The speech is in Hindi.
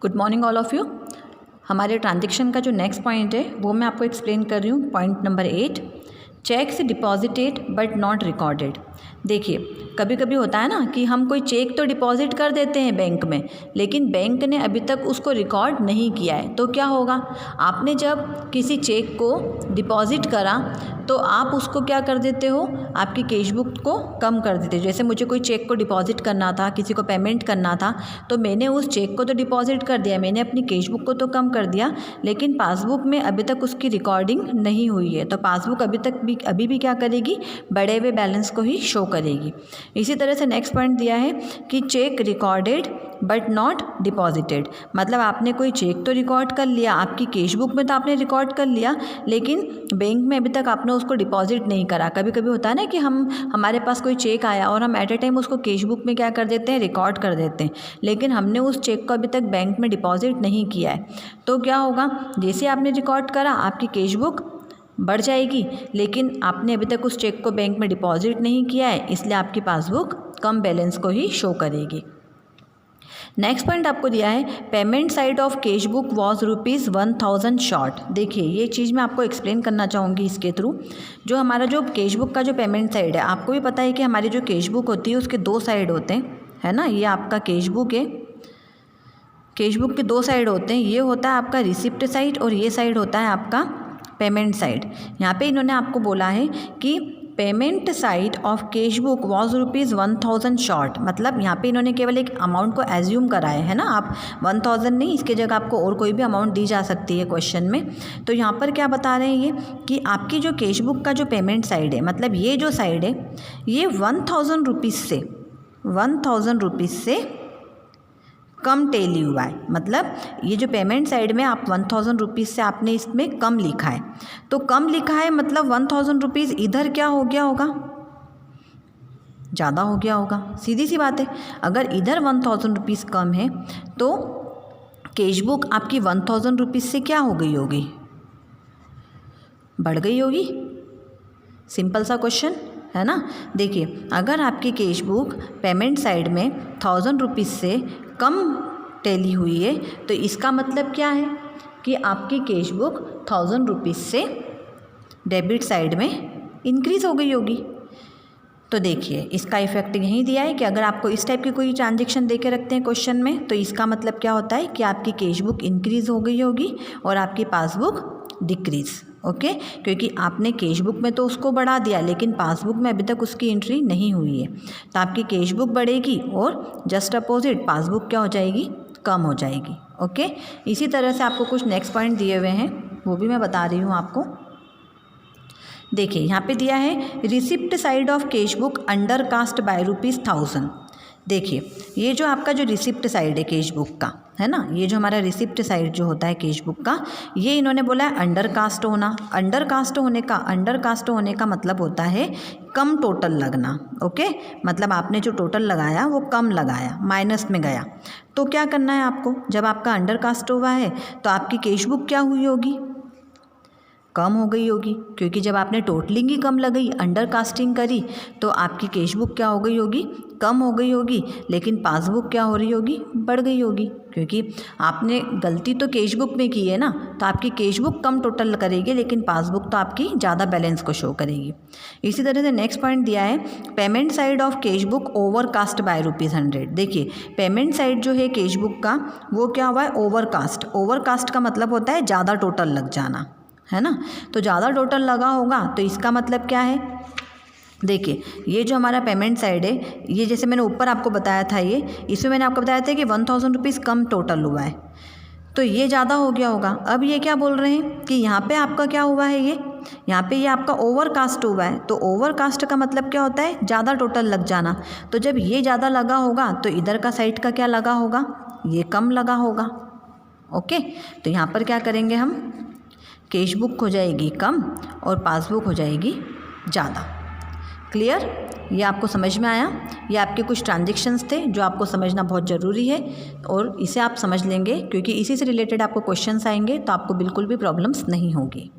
Good morning all of you. हमारे ट्रांजेक्शन का जो नेक्स्ट पॉइंट है वो मैं आपको एक्सप्लेन कर रही हूँ। Point number 8, checks deposited but not recorded. देखिए, कभी कभी होता है ना कि हम कोई चेक तो डिपॉजिट कर देते हैं बैंक में, लेकिन बैंक ने अभी तक उसको रिकॉर्ड नहीं किया है। तो क्या होगा, आपने जब किसी चेक को डिपॉजिट करा तो आप उसको क्या कर देते हो, आपकी कैश बुक को कम कर देते हो। जैसे मुझे कोई चेक को डिपॉजिट करना था, किसी को पेमेंट करना था, तो मैंने उस चेक को तो डिपॉजिट कर दिया, मैंने अपनी कैश बुक को तो कम कर दिया, लेकिन पासबुक में अभी तक उसकी रिकॉर्डिंग नहीं हुई है। तो पासबुक अभी भी क्या करेगी, बढ़े हुए बैलेंस को ही शो करेगी। इसी तरह से नेक्स्ट पॉइंट दिया है कि cheque recorded but not deposited. मतलब आपने कोई चेक तो रिकॉर्ड कर लिया, आपकी कैश बुक में तो आपने रिकॉर्ड कर लिया, लेकिन बैंक में अभी तक आपने उसको डिपॉजिट नहीं करा। कभी कभी होता है ना कि हमारे पास कोई चेक आया और हम एट ए टाइम उसको कैश बुक में क्या कर देते हैं, रिकॉर्ड कर देते हैं, लेकिन हमने उस चेक को अभी तक बैंक में डिपॉजिट नहीं किया है। तो क्या होगा, जैसे आपने रिकॉर्ड करा आपकी कैश बुक बढ़ जाएगी, लेकिन आपने अभी तक उस चेक को बैंक में डिपॉजिट नहीं किया है, इसलिए आपकी पासबुक कम बैलेंस को ही शो करेगी। नेक्स्ट पॉइंट आपको दिया है, payment side of cash book was ₹1000 short. देखिए, ये चीज़ मैं आपको एक्सप्लेन करना चाहूँगी इसके थ्रू। जो हमारा जो कैश बुक का जो पेमेंट साइड है, आपको भी पता है कि हमारी जो कैश बुक होती है उसके 2 साइड होते हैं, है ना। ये आपका कैश बुक है, कैश बुक के 2 साइड होते हैं। ये होता है आपका रिसिप्ट साइड और ये साइड होता है आपका पेमेंट साइड। यहाँ पे इन्होंने आपको बोला है कि payment side of cash book was ₹1000 short. मतलब यहाँ पे इन्होंने केवल एक अमाउंट को एज्यूम करा है ना। आप 1000 नहीं, इसके जगह आपको और कोई भी अमाउंट दी जा सकती है क्वेश्चन में। तो यहाँ पर क्या बता रहे हैं ये कि आपकी जो कैश बुक का जो पेमेंट साइड है, मतलब ये जो साइड है, ये 1000 रुपीज़ से कम टेली हुआ है। मतलब ये जो पेमेंट साइड में आप 1000 रुपीज़ से आपने इसमें कम लिखा है, तो कम लिखा है मतलब 1000 रुपीज़ इधर क्या हो गया होगा, ज़्यादा हो गया होगा। सीधी सी बात है, अगर इधर 1000 रुपीज़ कम है तो कैश बुक आपकी 1000 रुपीज़ से क्या हो गई होगी, बढ़ गई होगी। सिंपल सा क्वेश्चन है ना। देखिए, अगर आपकी कैश बुक पेमेंट साइड में 1000 रुपीज़ से कम टैली हुई है, तो इसका मतलब क्या है कि आपकी कैश बुक 1000 रुपीज़ से डेबिट साइड में इंक्रीज़ हो गई होगी। तो देखिए, इसका इफेक्ट यही दिया है कि अगर आपको इस टाइप की कोई ट्रांजेक्शन दे के रखते हैं क्वेश्चन में, तो इसका मतलब क्या होता है कि आपकी कैश बुक इंक्रीज़ हो गई होगी और आपकी पासबुक डिक्रीज़। ओके, क्योंकि आपने कैश बुक में तो उसको बढ़ा दिया, लेकिन पासबुक में अभी तक उसकी एंट्री नहीं हुई है। तो आपकी कैश बुक बढ़ेगी और जस्ट अपोजिट पासबुक क्या हो जाएगी, कम हो जाएगी। ओके, इसी तरह से आपको कुछ नेक्स्ट पॉइंट दिए हुए हैं, वो भी मैं बता रही हूँ आपको। देखिए, यहाँ पे दिया है receipt side of cash book undercast कास्ट बाय ₹1000। देखिए, ये जो आपका जो रिसिप्ट साइड है कैश बुक का, है ना, ये जो हमारा रिसिप्ट साइड जो होता है कैश बुक का, ये इन्होंने बोला है अंडर कास्ट होना। अंडर कास्ट होने का मतलब होता है कम टोटल लगना। ओके, मतलब आपने जो टोटल लगाया वो कम लगाया, माइनस में गया। तो क्या करना है आपको, जब आपका अंडर कास्ट हुआ है तो आपकी कैश बुक क्या हुई होगी, कम हो गई होगी, क्योंकि जब आपने टोटलिंग ही कम लगाई, अंडर कास्टिंग करी, तो आपकी कैश बुक क्या हो गई होगी, कम हो गई होगी, लेकिन पासबुक क्या हो रही होगी, बढ़ गई होगी, क्योंकि आपने गलती तो कैश बुक में की है ना। तो आपकी कैश बुक कम टोटल करेगी, लेकिन पासबुक तो आपकी ज़्यादा बैलेंस को शो करेगी। इसी तरह से नेक्स्ट पॉइंट दिया है, payment side of cash book overcast bye ₹100। देखिए, पेमेंट साइड जो है कैश बुक का वो क्या हुआ है, ओवरकास्ट का मतलब होता है ज़्यादा टोटल लग जाना, है ना। तो ज़्यादा टोटल लगा होगा, तो इसका मतलब क्या है, देखिए, ये जो हमारा पेमेंट साइड है, ये जैसे मैंने ऊपर आपको बताया था, ये इसमें मैंने आपको बताया था कि 1000 रुपीज़ कम टोटल हुआ है, तो ये ज़्यादा हो गया होगा। अब ये क्या बोल रहे हैं कि यहाँ पे आपका क्या हुआ है, ये यहाँ पे ये आपका ओवरकास्ट हुआ है। तो ओवरकास्ट का मतलब क्या होता है, ज़्यादा टोटल लग जाना। तो जब ये ज़्यादा लगा होगा तो इधर का साइड का क्या लगा होगा, ये कम लगा होगा। ओके, तो यहाँ पर क्या करेंगे हम, कैश बुक हो जाएगी कम और पासबुक हो जाएगी ज़्यादा। क्लियर, ये आपको समझ में आया। ये आपके कुछ ट्रांजेक्शन्स थे जो आपको समझना बहुत ज़रूरी है, और इसे आप समझ लेंगे क्योंकि इसी से रिलेटेड आपको क्वेश्चंस आएंगे, तो आपको बिल्कुल भी प्रॉब्लम्स नहीं होगी।